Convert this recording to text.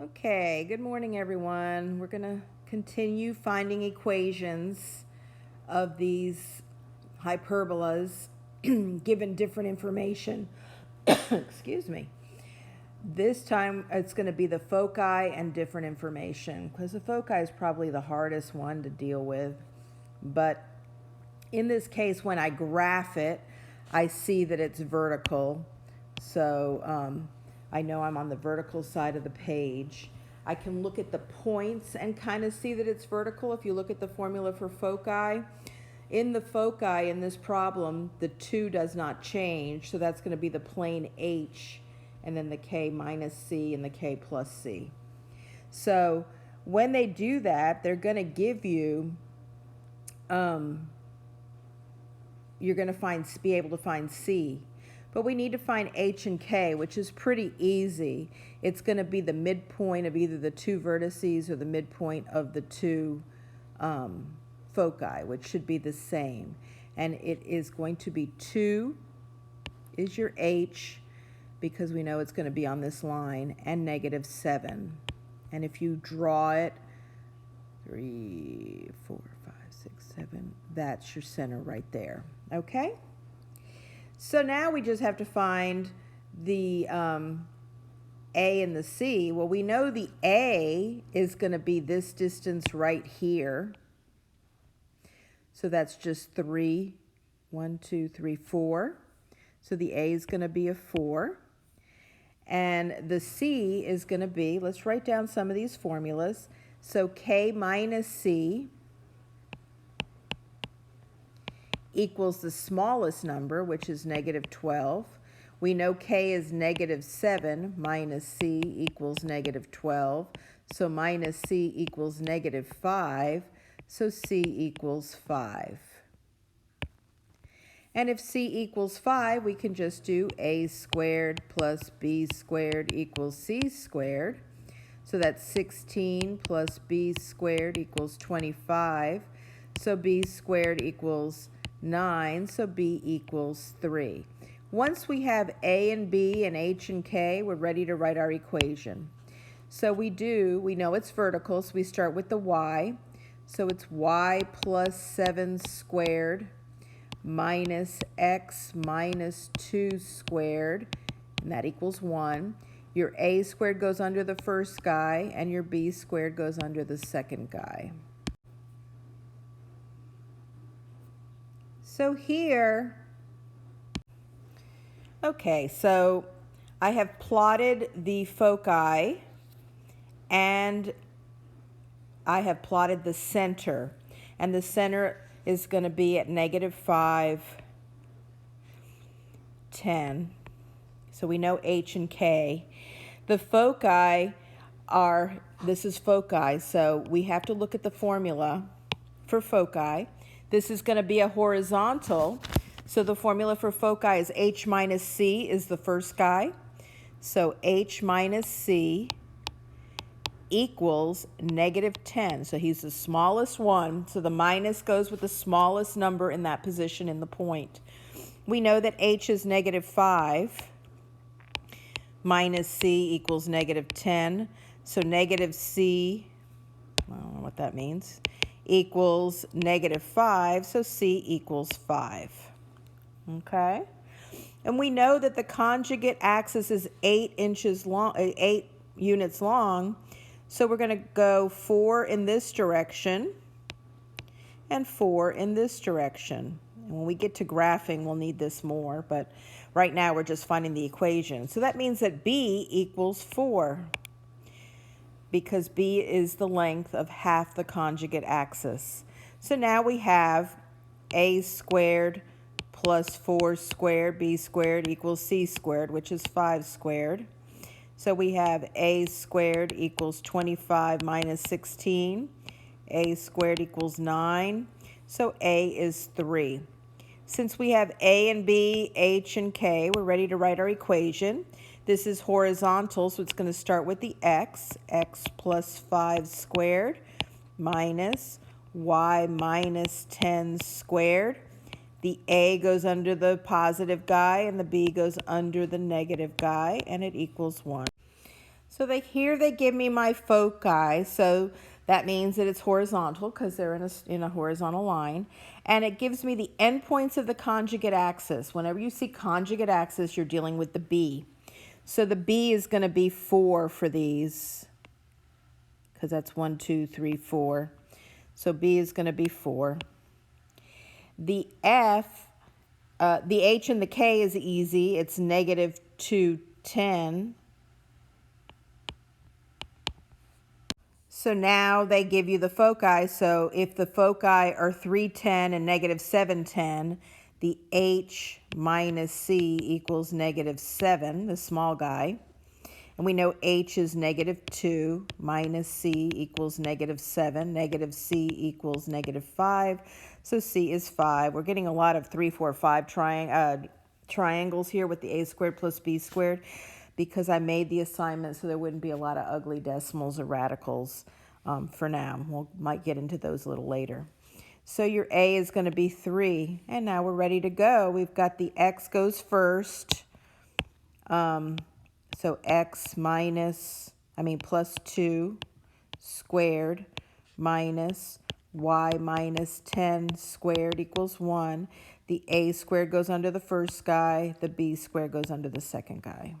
Okay, good morning everyone. We're going to continue finding equations of these hyperbolas given different information. Excuse me. This time it's going to be the foci and different information because the foci is probably the hardest one to deal with. But in this case, when I graph it, I see that it's vertical. So I know I'm on the vertical side of the page. I can look at the points and kind of see that it's vertical. If you look at the formula for foci, in the foci in this problem, the 2 does not change. So that's going to be the plane H, and then the K minus C and the K plus C. So when they do that, they're going to give you, you're going to be able to find C. But we need to find H and K, which is pretty easy. It's going to be the midpoint of either the two vertices or the midpoint of the two foci, which should be the same. And it is going to be 2 is your H, because we know it's going to be on this line, and -7. And if you draw it, 3, 4, 5, 6, 7, that's your center right there. Okay? So now we just have to find the A and the C. Well, we know the A is going to be this distance right here. So that's just 3, 1, 2, 3, 4. So the A is going to be a 4. And the C is going to be, let's write down some of these formulas. So K minus C equals the smallest number, which is -12. We know K is -7 minus C equals -12. So minus C equals -5. So C equals 5. And if C equals 5, we can just do A squared plus B squared equals C squared. So that's 16 plus B squared equals 25. So B squared equals 9, so B equals 3. Once we have A and B and H and K, we're ready to write our equation. So we know it's vertical, so we start with the Y. So it's Y plus 7 squared minus X minus 2 squared, and that equals 1. Your A squared goes under the first guy, and your B squared goes under the second guy. So here, okay, so I have plotted the foci and I have plotted the center. And the center is going to be at -5, 10. So we know H and K. The foci are, this is foci, so we have to look at the formula for foci. This is going to be a horizontal, so the formula for foci is H minus C is the first guy. So H minus C equals -10. So he's the smallest one, so the minus goes with the smallest number in that position in the point. We know that H is -5 minus C equals -10. So -C, I don't know what that means, equals -5, so C equals 5. Okay? And we know that the conjugate axis is 8 units long, so we're going to go 4 in this direction and 4 in this direction. And when we get to graphing, we'll need this more, but right now we're just finding the equation. So that means that B equals 4, because B is the length of half the conjugate axis. So now we have A squared plus 4 squared, B squared equals C squared, which is 5 squared. So we have A squared equals 25 minus 16. A squared equals 9. So A is 3. Since we have A and B, H and K, we're ready to write our equation. This is horizontal, so it's going to start with the X plus 5 squared minus Y minus 10 squared. The A goes under the positive guy and the B goes under the negative guy, and it equals 1. So here they give me my foci, so that means that it's horizontal because they're in a horizontal line. And it gives me the endpoints of the conjugate axis. Whenever you see conjugate axis, you're dealing with the B. So the B is going to be 4 for these, because that's 1, 2, 3, 4. So B is going to be 4. The F, the H and the K is easy. It's negative 2, 10. So now they give you the foci. So if the foci are 3, 10 and negative 7, 10, the H minus C equals negative 7, the small guy. And we know H is negative 2 minus C equals negative 7. Negative C equals negative 5. So C is 5. We're getting a lot of 3, 4, 5 triangles here with the A squared plus B squared, because I made the assignment so there wouldn't be a lot of ugly decimals or radicals for now. We might get into those a little later. So your A is going to be 3. And now we're ready to go. We've got the X goes first. So X plus 2 squared minus Y minus 10 squared equals 1. The A squared goes under the first guy. The B squared goes under the second guy.